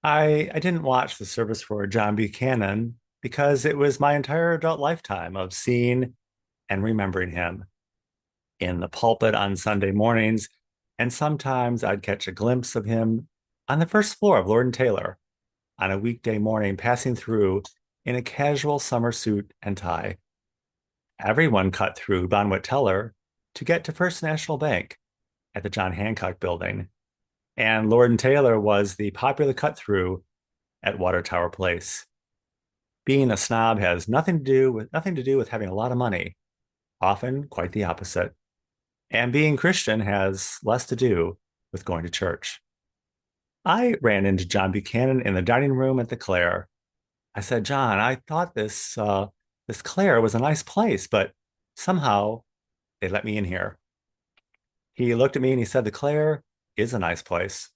I didn't watch the service for John Buchanan because it was my entire adult lifetime of seeing and remembering him in the pulpit on Sunday mornings. And sometimes I'd catch a glimpse of him on the first floor of Lord and Taylor on a weekday morning, passing through in a casual summer suit and tie. Everyone cut through Bonwit Teller to get to First National Bank at the John Hancock building. And Lord and Taylor was the popular cut through at Water Tower Place. Being a snob has nothing to do with having a lot of money, often quite the opposite. And being Christian has less to do with going to church. I ran into John Buchanan in the dining room at the Clare. I said, John, I thought this Clare was a nice place, but somehow they let me in here. He looked at me and he said, the Clare is a nice place.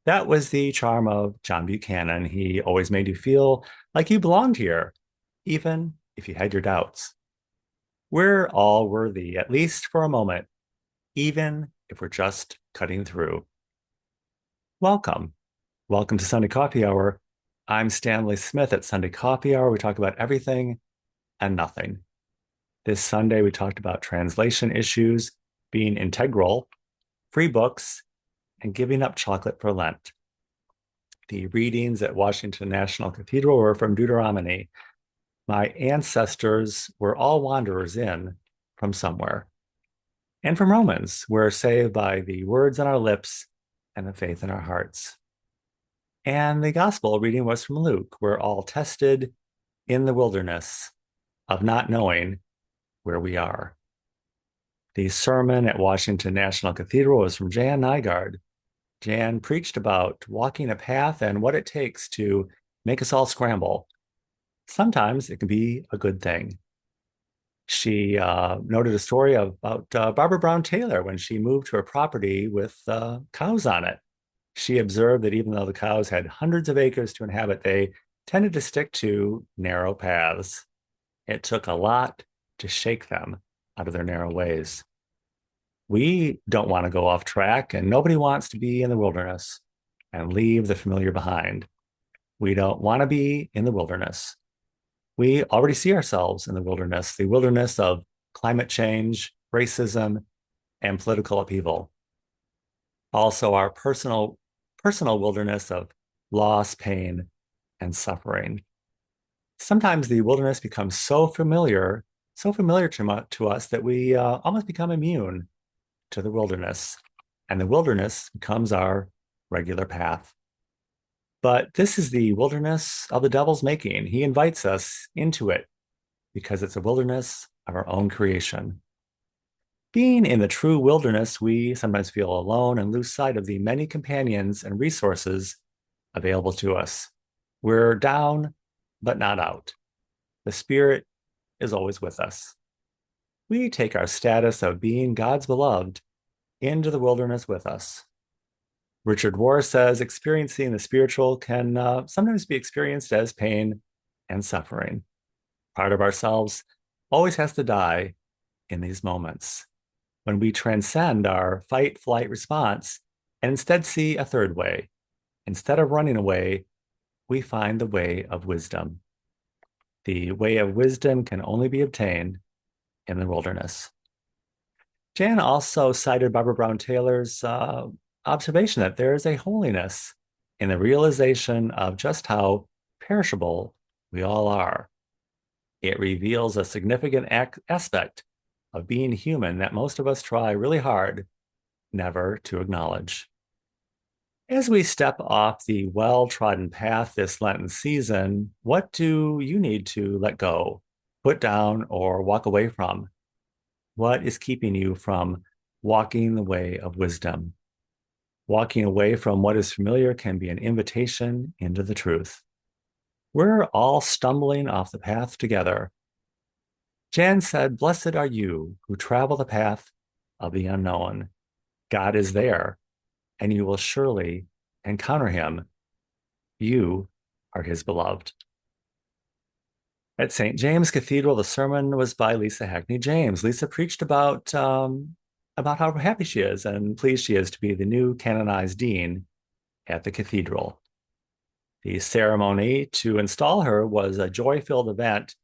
That was the charm of John Buchanan. He always made you feel like you belonged here, even if you had your doubts. We're all worthy, at least for a moment, even if we're just cutting through. Welcome. Welcome to Sunday Coffee Hour. I'm Stanley Smith at Sunday Coffee Hour. We talk about everything and nothing. This Sunday, we talked about translation issues being integral, free books, and giving up chocolate for Lent. The readings at Washington National Cathedral were from Deuteronomy. My ancestors were all wanderers in from somewhere. And from Romans, we're saved by the words on our lips and the faith in our hearts. And the gospel reading was from Luke. We're all tested in the wilderness of not knowing where we are. The sermon at Washington National Cathedral was from Jan Nygaard. Jan preached about walking a path and what it takes to make us all scramble. Sometimes it can be a good thing. She noted a story about Barbara Brown Taylor when she moved to a property with cows on it. She observed that even though the cows had hundreds of acres to inhabit, they tended to stick to narrow paths. It took a lot to shake them out of their narrow ways. We don't want to go off track, and nobody wants to be in the wilderness and leave the familiar behind. We don't want to be in the wilderness. We already see ourselves in the wilderness of climate change, racism, and political upheaval. Also, our personal wilderness of loss, pain, and suffering. Sometimes the wilderness becomes so familiar to us that we almost become immune to the wilderness, and the wilderness becomes our regular path. But this is the wilderness of the devil's making. He invites us into it because it's a wilderness of our own creation. Being in the true wilderness, we sometimes feel alone and lose sight of the many companions and resources available to us. We're down, but not out. The Spirit is always with us. We take our status of being God's beloved into the wilderness with us. Richard Rohr says experiencing the spiritual can sometimes be experienced as pain and suffering. Part of ourselves always has to die in these moments when we transcend our fight flight response and instead see a third way. Instead of running away, we find the way of wisdom. The way of wisdom can only be obtained in the wilderness. Jan also cited Barbara Brown Taylor's observation that there is a holiness in the realization of just how perishable we all are. It reveals a significant aspect of being human that most of us try really hard never to acknowledge. As we step off the well-trodden path this Lenten season, what do you need to let go, put down, or walk away from? What is keeping you from walking the way of wisdom? Walking away from what is familiar can be an invitation into the truth. We're all stumbling off the path together. Jan said, "Blessed are you who travel the path of the unknown. God is there, and you will surely encounter him. You are his beloved." At St. James Cathedral, the sermon was by Lisa Hackney James. Lisa preached about how happy she is and pleased she is to be the new canonized dean at the cathedral. The ceremony to install her was a joy-filled event,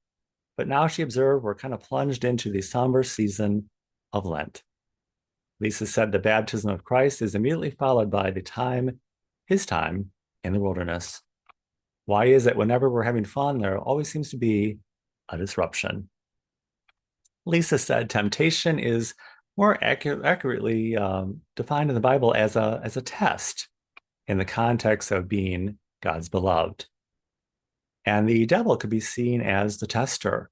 but now she observed we're kind of plunged into the somber season of Lent. Lisa said the baptism of Christ is immediately followed by his time in the wilderness. Why is it whenever we're having fun, there always seems to be a disruption? Lisa said temptation is more accurately defined in the Bible as a test in the context of being God's beloved. And the devil could be seen as the tester.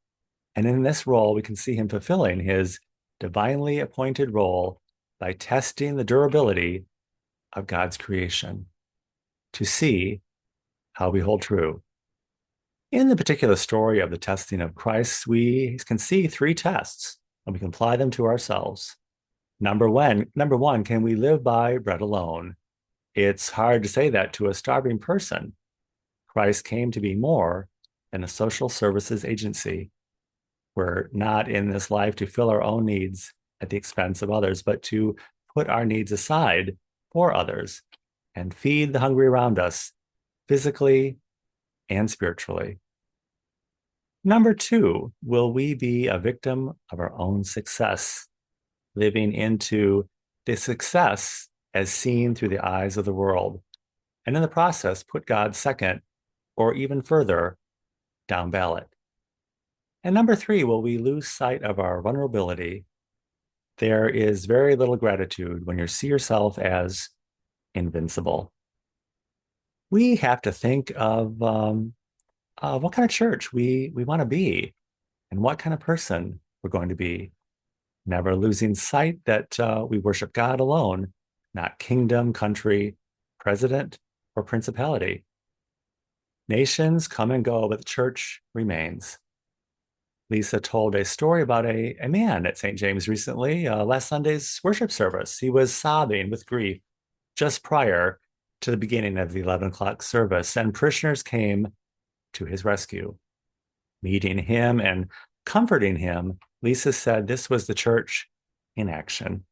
And in this role, we can see him fulfilling his divinely appointed role by testing the durability of God's creation to see how we hold true. In the particular story of the testing of Christ, we can see three tests and we can apply them to ourselves. Number one, can we live by bread alone? It's hard to say that to a starving person. Christ came to be more than a social services agency. We're not in this life to fill our own needs at the expense of others, but to put our needs aside for others and feed the hungry around us physically and spiritually. Number two, will we be a victim of our own success, living into the success as seen through the eyes of the world, and in the process put God second or even further down ballot? And number three, will we lose sight of our vulnerability? There is very little gratitude when you see yourself as invincible. We have to think of what kind of church we want to be and what kind of person we're going to be, never losing sight that we worship God alone, not kingdom, country, president, or principality. Nations come and go, but the church remains. Lisa told a story about a man at St. James recently, last Sunday's worship service. He was sobbing with grief just prior to the beginning of the 11 o'clock service, and parishioners came to his rescue. Meeting him and comforting him, Lisa said this was the church in action.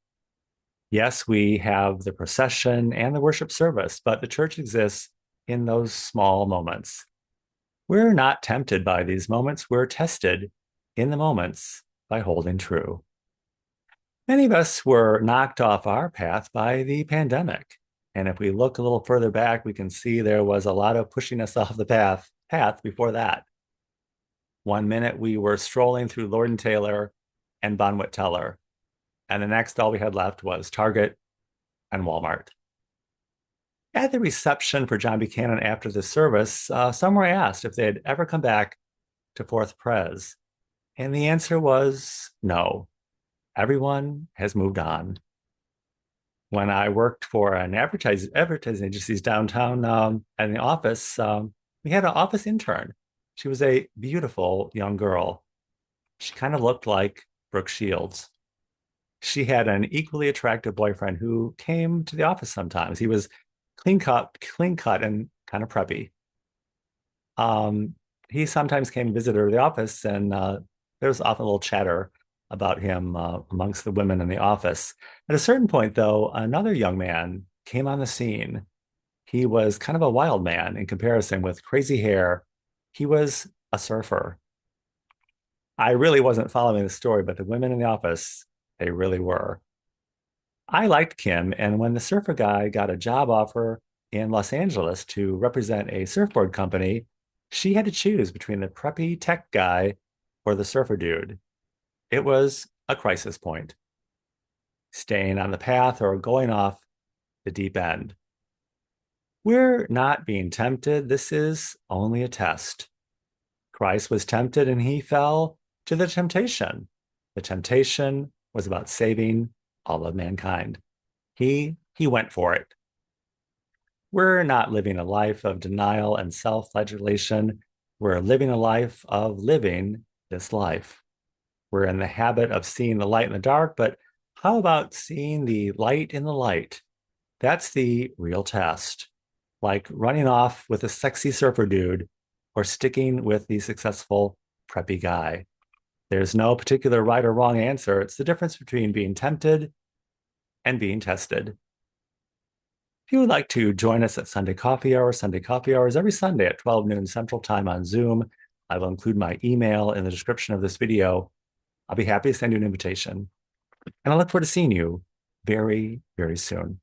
Yes, we have the procession and the worship service, but the church exists in those small moments. We're not tempted by these moments. We're tested in the moments by holding true. Many of us were knocked off our path by the pandemic. And if we look a little further back, we can see there was a lot of pushing us off the path before that. One minute we were strolling through Lord & Taylor and Bonwit Teller, and the next all we had left was Target and Walmart. At the reception for John Buchanan after the service, some were asked if they had ever come back to Fourth Pres, and the answer was no. Everyone has moved on. When I worked for an advertising agencies downtown in the office, we had an office intern. She was a beautiful young girl. She kind of looked like Brooke Shields. She had an equally attractive boyfriend who came to the office sometimes. He was clean cut, and kind of preppy. He sometimes came to visit her at the office, and there was often a little chatter about him amongst the women in the office. At a certain point, though, another young man came on the scene. He was kind of a wild man in comparison, with crazy hair. He was a surfer. I really wasn't following the story, but the women in the office, they really were. I liked Kim, and when the surfer guy got a job offer in Los Angeles to represent a surfboard company, she had to choose between the preppy tech guy or the surfer dude. It was a crisis point, staying on the path or going off the deep end. We're not being tempted. This is only a test. Christ was tempted and he fell to the temptation. The temptation was about saving all of mankind. He went for it. We're not living a life of denial and self-flagellation. We're living a life of living this life. We're in the habit of seeing the light in the dark, but how about seeing the light in the light? That's the real test. Like running off with a sexy surfer dude or sticking with the successful preppy guy. There's no particular right or wrong answer. It's the difference between being tempted and being tested. If you would like to join us at Sunday Coffee Hour, Sunday Coffee Hour is every Sunday at 12 noon Central Time on Zoom. I will include my email in the description of this video. I'll be happy to send you an invitation. And I look forward to seeing you very, very soon.